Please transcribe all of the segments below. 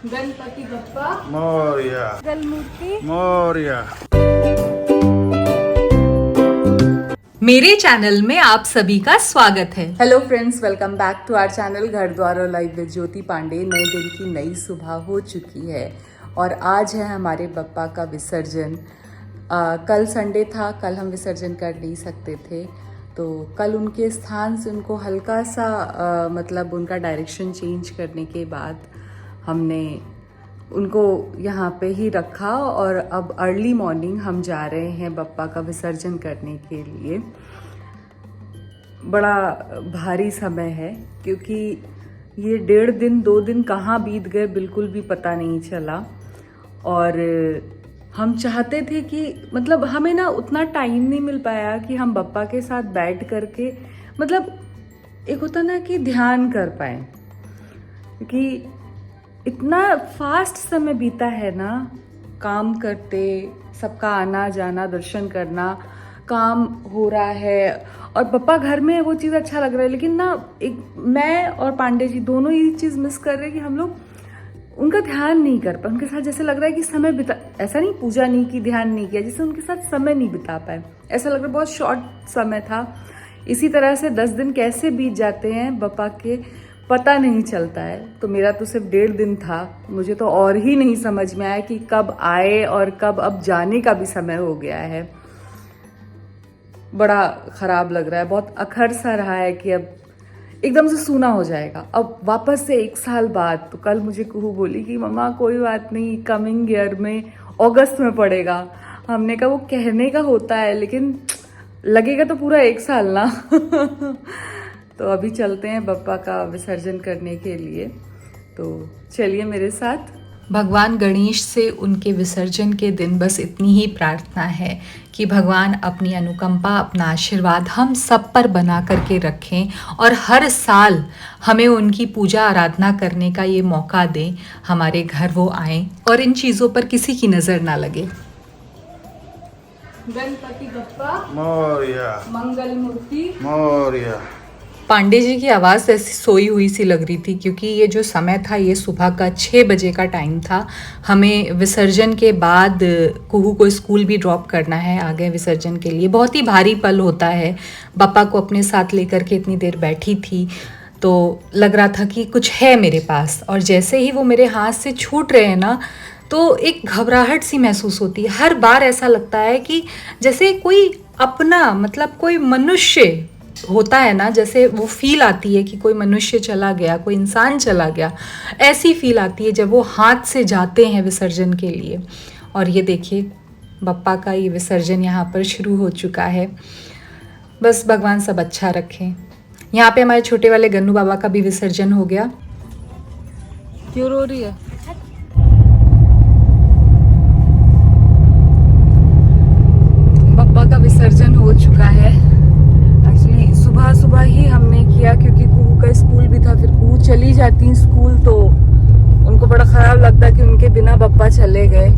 गणपति बप्पा मोरया गलमूर्ति मोरया। मेरे चैनल में आप सभी का स्वागत है। Hello friends, welcome back to our channel Ghar Dwar और लाइव विद ज्योति पांडे। नए दिन की नई सुबह हो चुकी है और आज है हमारे बप्पा का विसर्जन। कल संडे था, कल हम विसर्जन कर नहीं सकते थे, तो कल उनके स्थान से उनको हल्का सा मतलब उनका डायरेक्शन चेंज करने के बाद हमने उनको यहाँ पे ही रखा और अब अर्ली मॉर्निंग हम जा रहे हैं बप्पा का विसर्जन करने के लिए। बड़ा भारी समय है क्योंकि ये 1.5 दिन 2 दिन कहाँ बीत गए बिल्कुल भी पता नहीं चला। और हम चाहते थे कि मतलब हमें ना उतना टाइम नहीं मिल पाया कि हम बप्पा के साथ बैठ करके मतलब एक होता ना कि ध्यान कर पाए, क्योंकि इतना फास्ट समय बीता है ना, काम करते, सबका आना जाना, दर्शन करना, काम हो रहा है और पप्पा घर में है, वो चीज़ अच्छा लग रहा है। लेकिन ना एक मैं और पांडे जी दोनों ये चीज़ मिस कर रहे हैं कि हम लोग उनका ध्यान नहीं कर पाए। उनके साथ जैसे लग रहा है कि समय बिता, ऐसा नहीं पूजा नहीं की, ध्यान नहीं किया, जैसे उनके साथ समय नहीं बिता पाए, ऐसा लग रहा है। बहुत शॉर्ट समय था। इसी तरह से 10 दिन कैसे बीत जाते हैं बप्पा के पता नहीं चलता है। तो मेरा तो सिर्फ 1.5 दिन था, मुझे तो और ही नहीं समझ में आया कि कब आए और कब अब जाने का भी समय हो गया है। बड़ा खराब लग रहा है, बहुत अखर सा रहा है कि अब एकदम से सूना हो जाएगा। अब वापस से 1 साल बाद, तो कल मुझे कुहू बोली कि मम्मा कोई बात नहीं, कमिंग ईयर में अगस्त में पड़ेगा। हमने कहा वो कहने का होता है लेकिन लगेगा तो पूरा 1 साल ना। तो अभी चलते हैं बप्पा का विसर्जन करने के लिए, तो चलिए मेरे साथ। भगवान गणेश से उनके विसर्जन के दिन बस इतनी ही प्रार्थना है कि भगवान अपनी अनुकंपा, अपना आशीर्वाद हम सब पर बना करके रखें और हर साल हमें उनकी पूजा आराधना करने का ये मौका दें, हमारे घर वो आएं और इन चीज़ों पर किसी की नज़र ना लगे। गणपति बप्पा मोरया मंगल मूर्ति मोरया। पांडे जी की आवाज़ ऐसी सोई हुई सी लग रही थी क्योंकि ये जो समय था ये सुबह का 6 बजे का टाइम था। हमें विसर्जन के बाद कुहू को स्कूल भी ड्रॉप करना है आगे विसर्जन के लिए। बहुत ही भारी पल होता है। बप्पा को अपने साथ लेकर के इतनी देर बैठी थी तो लग रहा था कि कुछ है मेरे पास, और जैसे ही वो मेरे हाथ से छूट रहे हैं ना तो एक घबराहट सी महसूस होती है। हर बार ऐसा लगता है कि जैसे कोई अपना मतलब कोई मनुष्य होता है ना, जैसे वो फील आती है कि कोई मनुष्य चला गया, कोई इंसान चला गया, ऐसी फील आती है जब वो हाथ से जाते हैं विसर्जन के लिए। और ये देखिए बप्पा का ये विसर्जन यहाँ पर शुरू हो चुका है। बस भगवान सब अच्छा रखें। यहाँ पे हमारे छोटे वाले गन्नू बाबा का भी विसर्जन हो गया। क्यों रो रही है? बप्पा का विसर्जन हो चुका है। सुबह सुबह ही हमने किया क्योंकि कुहू का स्कूल भी था, फिर कुहू चली जाती स्कूल तो उनको बड़ा खराब लगता कि उनके बिना बप्पा चले गए,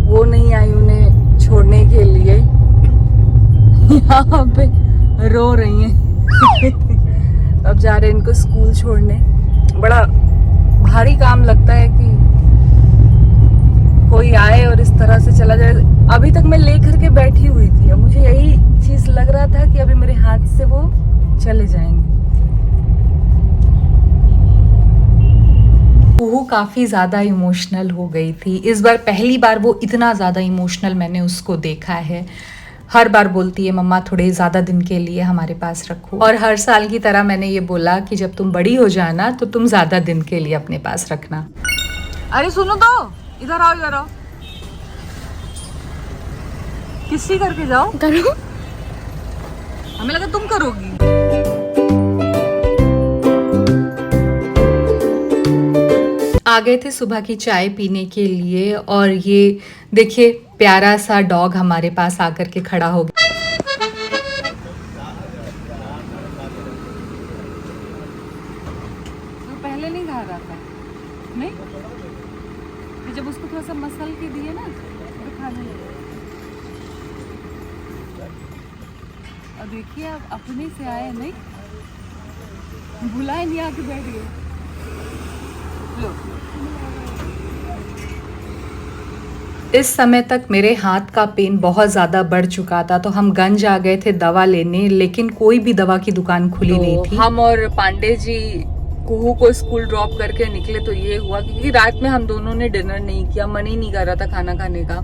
वो नहीं आई उन्हें छोड़ने के लिए। यहाँ पे रो रही हैं। अब जा रहे हैं इनको स्कूल छोड़ने। बड़ा भारी काम लगता है कि कोई आए और इस तरह से चला जाए। अभी तक मैं लेकर के बैठी हुई थी, अब मुझे यही चीज लग रहा था कि अभी मेरे हाथ से वो चले जाएंगे। कुहू काफ़ी ज़्यादा इमोशनल हो गई थी इस बार। पहली बार वो इतना ज़्यादा इमोशनल मैंने उसको देखा है। हर बार बोलती है मम्मा थोड़े ज़्यादा दिन के लिए हमारे पास रखो, और हर साल की तरह मैंने ये बोला कि जब तुम बड़ी हो जाना तो तुम ज़्यादा दिन के लिए अपने पास रखना। अरे सुनो तो, इधर आओ इधर आओ। किसी करके जाओ। करो। हमें लगा तुम करोगी। आ गए थे सुबह की चाय पीने के लिए और ये देखिए प्यारा सा डॉग हमारे पास आकर के खड़ा हो गया। तो पहले नहीं खा रहा था, नहीं? जब उसको थोड़ा सा मसल के दिए ना तो खाने लगा। और देखिए आप अपने से आए, नहीं बुलाए नहीं, आके बैठ गए। लो इस समय तक मेरे हाथ का पेन बहुत ज़्यादा बढ़ चुका था, तो हम गंज आ गए थे दवा लेने, लेकिन कोई भी दवा की दुकान खुली नहीं थी। हम और पांडे जी कुहू को स्कूल ड्रॉप करके निकले तो ये हुआ क्योंकि रात में हम दोनों ने डिनर नहीं किया, मन ही नहीं कर रहा था खाना खाने का।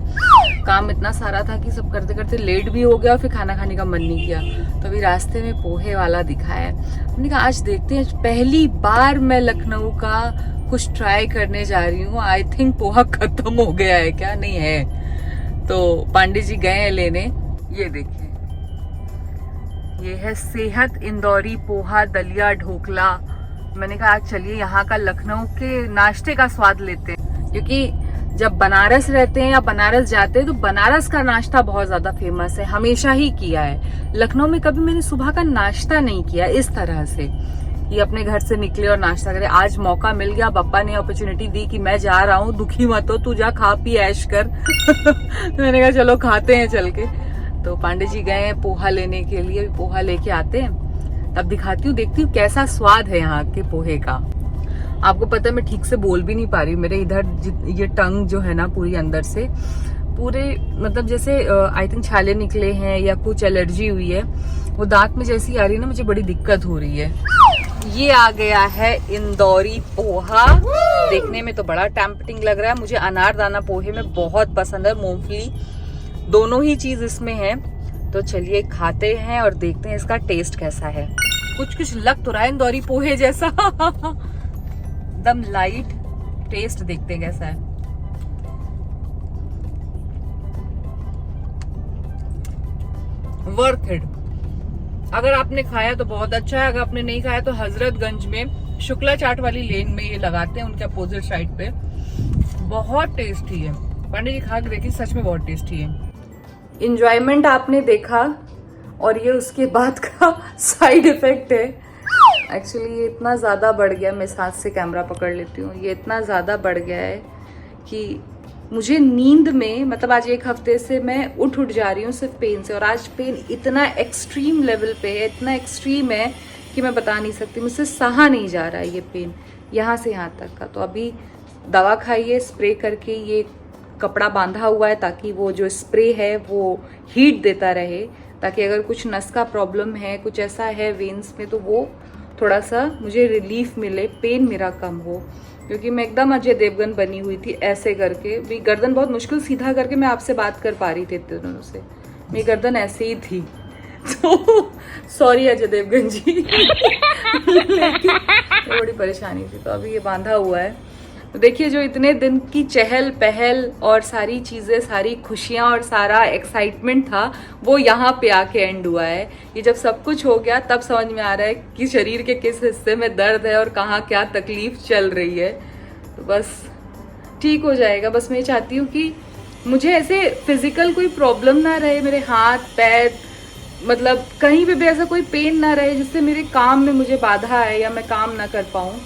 काम इतना सारा था कि सब करते करते लेट भी हो गया और फिर खाना खाने का मन नहीं किया। तो अभी रास्ते में पोहे वाला दिखा है, हमने कहा आज देखते हैं। पहली बार मैं लखनऊ का कुछ ट्राई करने जा रही हूँ। आई थिंक पोहा खत्म हो गया है, क्या नहीं है। तो पांडे जी गए हैं लेने। ये देखिए, ये है सेहत इंदौरी पोहा दलिया ढोकला। मैंने कहा आज चलिए यहाँ का लखनऊ के नाश्ते का स्वाद लेते हैं, क्योंकि जब बनारस रहते हैं या बनारस जाते हैं तो बनारस का नाश्ता बहुत ज्यादा फेमस है, हमेशा ही किया है। लखनऊ में कभी मैंने सुबह का नाश्ता नहीं किया इस तरह से, ये अपने घर से निकले और नाश्ता करे। आज मौका मिल गया, पापा ने अपॉर्चुनिटी दी कि मैं जा रहा हूँ, दुखी मत हो, तू जा खा पी ऐश कर। तो मैंने कहा चलो खाते हैं चल के। तो पांडे जी गए हैं पोहा लेने के लिए, पोहा लेके आते हैं तब दिखाती हूँ, देखती हूँ कैसा स्वाद है यहाँ के पोहे का। आपको पता है मैं ठीक से बोल भी नहीं पा रही हूँ, मेरे इधर ये टंग जो है ना पूरी अंदर से पूरे मतलब जैसे आई थिंक छाले निकले हैं या कुछ एलर्जी हुई है, वो दांत में जैसी आ रही है ना, मुझे बड़ी दिक्कत हो रही है। ये आ गया है इंदौरी पोहा, देखने में तो बड़ा टेम्पटिंग लग रहा है। मुझे अनारदाना पोहे में बहुत पसंद है, मूंगफली दोनों ही चीज इसमें है। तो चलिए खाते हैं और देखते हैं इसका टेस्ट कैसा है। कुछ लग तो रहा है इंदौरी पोहे जैसा। एकदम लाइट टेस्ट, देखते हैं कैसा है। Worth it. अगर आपने खाया तो बहुत अच्छा है, अगर आपने नहीं खाया तो हजरतगंज में शुक्ला चाट वाली लेन में ये लगाते हैं, उनके अपोजिट साइड पे। बहुत टेस्टी है, पांडे जी खा के देखिए, सच में बहुत टेस्टी है। इंजॉयमेंट आपने देखा और ये उसके बाद का साइड इफेक्ट है। एक्चुअली ये इतना ज़्यादा बढ़ गया, मैं हाथ से कैमरा पकड़ लेती हूँ, ये इतना ज़्यादा बढ़ गया है कि मुझे नींद में, मतलब आज एक हफ्ते से मैं उठ जा रही हूँ सिर्फ पेन से, और आज पेन इतना एक्सट्रीम लेवल पे है, इतना एक्सट्रीम है कि मैं बता नहीं सकती, मुझसे सहा नहीं जा रहा है ये पेन यहाँ से यहाँ तक का। तो अभी दवा खाइए, स्प्रे करके ये कपड़ा बांधा हुआ है ताकि वो जो स्प्रे है वो हीट देता रहे, ताकि अगर कुछ नस का प्रॉब्लम है, कुछ ऐसा है वेन्स में, तो वो थोड़ा सा मुझे रिलीफ मिले, पेन मेरा कम हो। क्योंकि मैं एकदम अजय देवगन बनी हुई थी ऐसे करके, भी गर्दन बहुत मुश्किल सीधा करके मैं आपसे बात कर पा रही थी इतने दिनों से, मेरी गर्दन ऐसे ही थी। तो सॉरी अजय देवगन जी। लेकिन बड़ी परेशानी थी, तो अभी ये बांधा हुआ है। तो देखिए, जो इतने दिन की चहल पहल और सारी चीज़ें, सारी खुशियाँ और सारा एक्साइटमेंट था, वो यहाँ पे आके एंड हुआ है। ये जब सब कुछ हो गया तब समझ में आ रहा है कि शरीर के किस हिस्से में दर्द है और कहाँ क्या तकलीफ चल रही है। तो बस ठीक हो जाएगा। बस मैं चाहती हूँ कि मुझे ऐसे फिजिकल कोई प्रॉब्लम ना रहे, मेरे हाथ पैर मतलब कहीं पे भी ऐसा कोई पेन ना रहे जिससे मेरे काम में मुझे बाधा आए या मैं काम ना कर पाऊँ।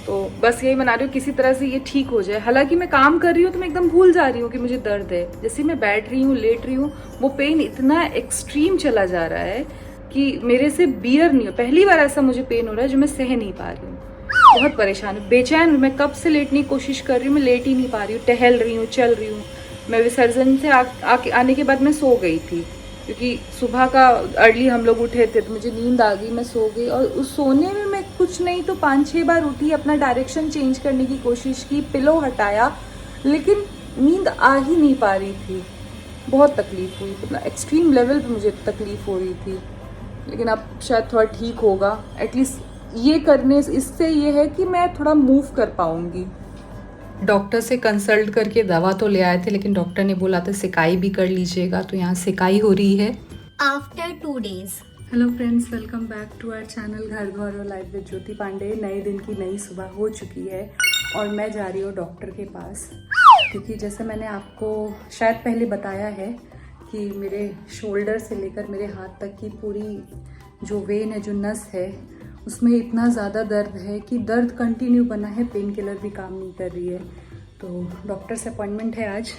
तो बस यही मना रही हूँ किसी तरह से ये ठीक हो जाए। हालांकि मैं काम कर रही हूँ तो मैं एकदम भूल जा रही हूँ कि मुझे दर्द है। जैसे मैं बैठ रही हूँ, लेट रही हूँ, वो पेन इतना एक्सट्रीम चला जा रहा है कि मेरे से बियर नहीं हो। पहली बार ऐसा मुझे पेन हो रहा है जो मैं सह नहीं पा रही हूँ। बहुत परेशान हूँ, बेचैन हूँ। मैं कब से लेटने की कोशिश कर रही हूँ, मैं लेट ही नहीं पा रही हूँ। टहल रही हूँ, चल रही हूँ। मैं विसर्जन से आने के बाद मैं सो गई थी, क्योंकि सुबह का अर्ली हम लोग उठे थे तो मुझे नींद आ गई, मैं सो गई। और उस सोने में मैं कुछ नहीं तो 5-6 बार उठी, अपना डायरेक्शन चेंज करने की कोशिश की, पिलो हटाया, लेकिन नींद आ ही नहीं पा रही थी। बहुत तकलीफ हुई, मतलब एक्सट्रीम लेवल पे मुझे तकलीफ हो रही थी। लेकिन अब शायद थोड़ा ठीक होगा। एटलीस्ट ये करने इससे ये है कि मैं थोड़ा मूव कर पाऊँगी। डॉक्टर से कंसल्ट करके दवा तो ले आए थे, लेकिन डॉक्टर ने बोला था सिकाई भी कर लीजिएगा, तो यहाँ सिकाई हो रही है। After 2 days. Hello friends, welcome back to our channel Ghar Dwar और लाइफ विद ज्योति पांडे। नए दिन की नई सुबह हो चुकी है और मैं जा रही हूँ डॉक्टर के पास, क्योंकि जैसे मैंने आपको शायद पहले बताया है कि मेरे शोल्डर से लेकर मेरे हाथ तक की पूरी जो वेन है, जो नस है, उसमें इतना ज़्यादा दर्द है कि दर्द कंटिन्यू बना है, पेन किलर भी काम नहीं कर रही है। तो डॉक्टर से अपॉइंटमेंट है आज,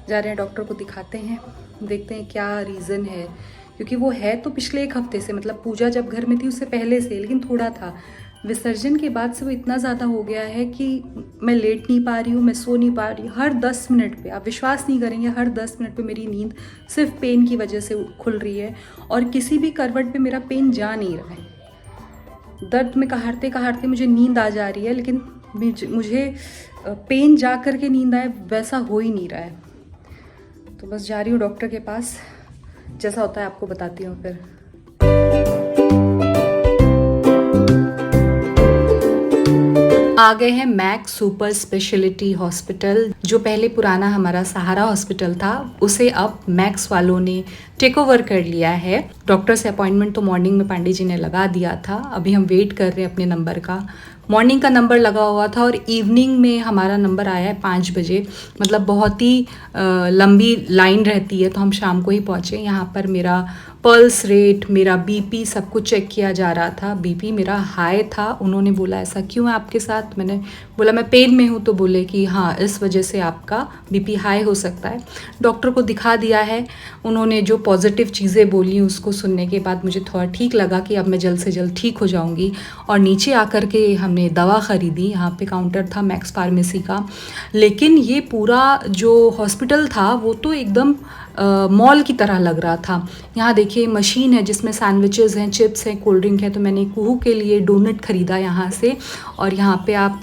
जा रहे हैं डॉक्टर को दिखाते हैं, देखते हैं क्या रीज़न है। क्योंकि वो है तो पिछले 1 हफ्ते से, मतलब पूजा जब घर में थी उससे पहले से, लेकिन थोड़ा था। विसर्जन के बाद से वो इतना ज़्यादा हो गया है कि मैं लेट नहीं पा रही हूँ, मैं सो नहीं पा रही हूँ। हर 10 मिनट पे, आप विश्वास नहीं करेंगे, हर 10 मिनट पे मेरी नींद सिर्फ पेन की वजह से खुल रही है और किसी भी करवट पे मेरा पेन जा नहीं रहा है। दर्द में कहारते कहारते मुझे नींद आ जा रही है, लेकिन मुझे पेन जा कर के नींद आए वैसा हो ही नहीं रहा है। तो बस जा रही हूँ डॉक्टर के पास, जैसा होता है आपको बताती हूँ फिर। आ गए हैं मैक्स सुपर स्पेशलिटी हॉस्पिटल। जो पहले पुराना हमारा सहारा हॉस्पिटल था, उसे अब मैक्स वालों ने टेक ओवर कर लिया है। डॉक्टर से अपॉइंटमेंट तो मॉर्निंग में पांडे जी ने लगा दिया था, अभी हम वेट कर रहे हैं अपने नंबर का। मॉर्निंग का नंबर लगा हुआ था और इवनिंग में हमारा नंबर आया है 5 बजे। मतलब बहुत ही लंबी लाइन रहती है, तो हम शाम को ही पहुँचे। यहाँ पर मेरा पल्स रेट, मेरा बीपी सब कुछ चेक किया जा रहा था। बीपी मेरा हाई था। उन्होंने बोला ऐसा क्यों है आपके साथ? मैंने बोला मैं पेन में हूँ, तो बोले कि हाँ इस वजह से आपका बीपी हाई हो सकता है। डॉक्टर को दिखा दिया है। उन्होंने जो पॉजिटिव चीज़ें बोली उसको सुनने के बाद मुझे थोड़ा ठीक लगा कि अब मैं जल्द से जल्द ठीक हो जाऊँगी। और नीचे आकर के हमने दवा ख़रीदी। यहाँ पे काउंटर था मैक्स फार्मेसी का। लेकिन ये पूरा जो हॉस्पिटल था वो तो एकदम मॉल की तरह लग रहा था। यहाँ देखिए मशीन है जिसमें सैंडविचेस हैं, चिप्स हैं, कोल्ड ड्रिंक है। तो मैंने कुहू के लिए डोनट ख़रीदा यहाँ से। और यहाँ पे आप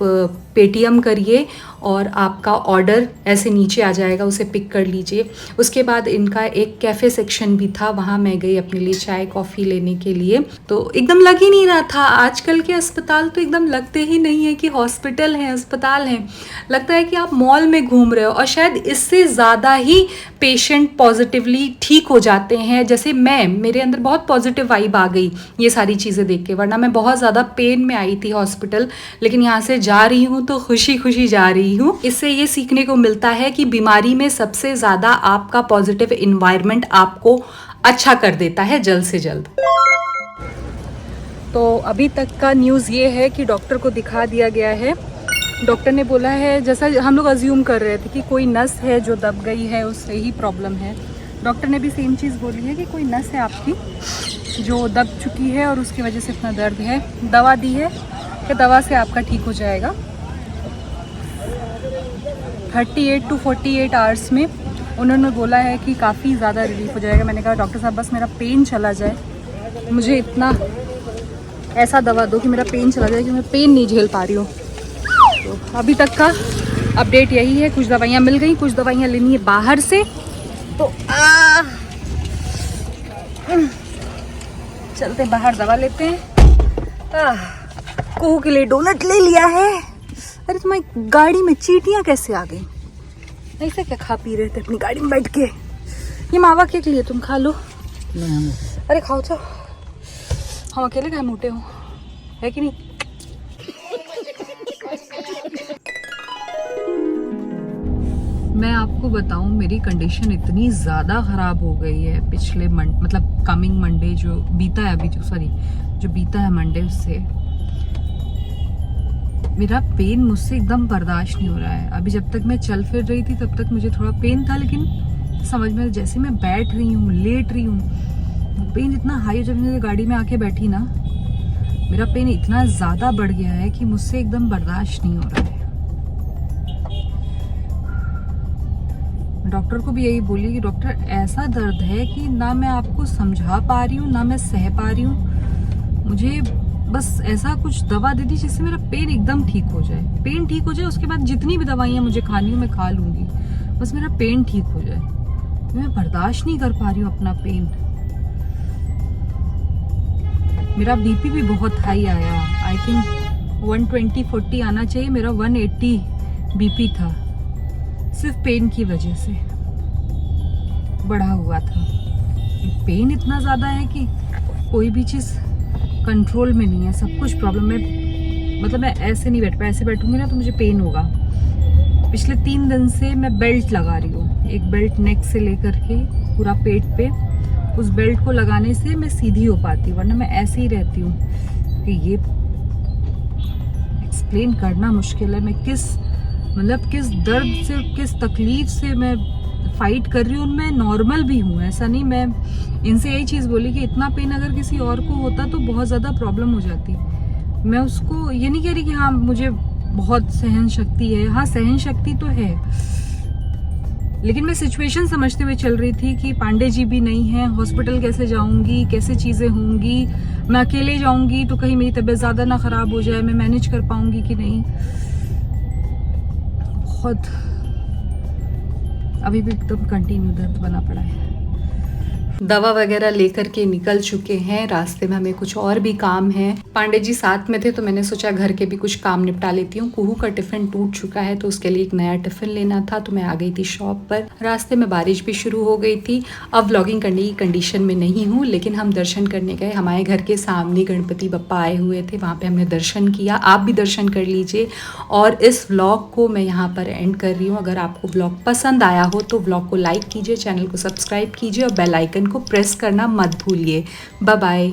पेटीएम करिए और आपका ऑर्डर ऐसे नीचे आ जाएगा, उसे पिक कर लीजिए। उसके बाद इनका एक कैफ़े सेक्शन भी था, वहाँ मैं गई अपने लिए चाय कॉफ़ी लेने के लिए। तो एकदम लग ही नहीं रहा था। आजकल के अस्पताल तो एकदम लगते ही नहीं है कि हॉस्पिटल है, अस्पताल है। लगता है कि आप मॉल में घूम रहे हो। और शायद इससे ज़्यादा ही पेशेंट पॉजिटिवली ठीक हो जाते हैं। जैसे मेरे अंदर बहुत पॉजिटिव वाइब आ गई ये सारी चीज़ें देख के। वरना मैं बहुत ज़्यादा पेन में आई थी हॉस्पिटल, लेकिन यहाँ से जा रही हूँ तो खुशी खुशी जा रही हूँ। इससे ये सीखने को मिलता है कि बीमारी में सबसे ज़्यादा आपका पॉजिटिव इन्वायरमेंट आपको अच्छा कर देता है जल्द से जल्द। तो अभी तक का न्यूज़ ये है कि डॉक्टर को दिखा दिया गया है। डॉक्टर ने बोला है, जैसा हम लोग अज्यूम कर रहे थे कि कोई नस है जो दब गई है, उससे ही प्रॉब्लम है। डॉक्टर ने भी सेम चीज़ बोली है कि कोई नस है आपकी जो दब चुकी है और उसकी वजह से इतना दर्द है। दवा दी है कि दवा से आपका ठीक हो जाएगा 38 to 48 आवर्स में। उन्होंने बोला है कि काफ़ी ज़्यादा रिलीफ हो जाएगा। मैंने कहा डॉक्टर साहब बस मेरा पेन चला जाए, मुझे इतना ऐसा दवा दो कि मेरा पेन चला जाए, कि मैं पेन नहीं झेल पा रही हूँ। तो अभी तक का अपडेट यही है। कुछ दवाइयाँ मिल गई, कुछ दवाइयाँ लेनी है बाहर से। तो चलते बाहर दवा लेते हैं। कुहू के लिए डोनट ले लिया है। अरे तुम्हारी गाड़ी में चींटियाँ कैसे आ गई? ऐसे क्या खा पी रहे थे अपनी गाड़ी में बैठ के? ये मावा केक लिए, तुम खा लो। अरे खाओ तो, हम अकेले कहाँ मोटे हो, है कि नहीं? मैं आपको बताऊं मेरी कंडीशन इतनी ज़्यादा ख़राब हो गई है पिछले मतलब कमिंग मंडे जो बीता है अभी, जो बीता है मंडे, उससे मेरा पेन मुझसे एकदम बर्दाश्त नहीं हो रहा है। अभी जब तक मैं चल फिर रही थी तब तक मुझे थोड़ा पेन था, लेकिन समझ में जैसे मैं बैठ रही हूँ, लेट रही हूँ, पेन इतना हाई। जब मैं गाड़ी में आके बैठी ना, मेरा पेन इतना ज़्यादा बढ़ गया है कि मुझसे एकदम बर्दाश्त नहीं हो रहा है। डॉक्टर को भी यही बोली कि डॉक्टर ऐसा दर्द है कि ना मैं आपको समझा पा रही हूँ ना मैं सह पा रही हूँ। मुझे बस ऐसा कुछ दवा दे दी जिससे मेरा पेन एकदम ठीक हो जाए। पेन ठीक हो जाए, उसके बाद जितनी भी दवाइयाँ मुझे खानी हो मैं खा लूँगी, बस मेरा पेन ठीक हो जाए। मैं बर्दाश्त नहीं कर पा रही हूँ अपना पेन। मेरा बीपी भी बहुत हाई आया। आई थिंक 120/40 आना चाहिए, मेरा 180 बीपी था। सिर्फ पेन की वजह से बढ़ा हुआ था। पेन इतना ज़्यादा है कि कोई भी चीज़ कंट्रोल में नहीं है, सब कुछ प्रॉब्लम है। मतलब मैं ऐसे नहीं बैठ पाया, ऐसे बैठूंगी ना तो मुझे पेन होगा। पिछले 3 दिन से मैं बेल्ट लगा रही हूँ, एक बेल्ट नेक से लेकर के पूरा पेट पे। उस बेल्ट को लगाने से मैं सीधी हो पाती हूँ, वरना मैं ऐसे ही रहती हूँ। कि ये एक्सप्लेन करना मुश्किल है, मैं किस दर्द से, किस तकलीफ से मैं फाइट कर रही हूँ। मैं नॉर्मल भी हूँ, ऐसा नहीं। मैं इनसे यही चीज़ बोली कि इतना पेन अगर किसी और को होता तो बहुत ज़्यादा प्रॉब्लम हो जाती। मैं उसको ये नहीं कह रही कि हाँ मुझे बहुत सहन शक्ति है, हाँ सहन शक्ति तो है, लेकिन मैं सिचुएशन समझते हुए चल रही थी कि पांडे जी भी नहीं है, हॉस्पिटल कैसे जाऊंगी, कैसे चीज़ें होंगी, मैं अकेले जाऊंगी तो कहीं मेरी तबीयत ज़्यादा ना ख़राब हो जाए, मैं मैनेज कर पाऊंगी कि नहीं। बहुत अभी भी एकदम कंटिन्यू दर्द बना पड़ा है। दवा वगैरह लेकर के निकल चुके हैं, रास्ते में हमें कुछ और भी काम है। पांडे जी साथ में थे तो मैंने सोचा घर के भी कुछ काम निपटा लेती हूँ। कुहू का टिफिन टूट चुका है तो उसके लिए एक नया टिफिन लेना था, तो मैं आ गई थी शॉप पर। रास्ते में बारिश भी शुरू हो गई थी। अब व्लॉगिंग करने की कंडीशन में नहीं हूँ, लेकिन हम दर्शन करने गए। हमारे घर के सामने गणपति बप्पा आए हुए थे, वहाँ पे हमने दर्शन किया। आप भी दर्शन कर लीजिए। और इस व्लॉग को मैं यहाँ पर एंड कर रही हूँ। अगर आपको व्लॉग पसंद आया हो तो व्लॉग को लाइक कीजिए, चैनल को सब्सक्राइब कीजिए और बेल आइकन को प्रेस करना मत भूलिए। Bye bye.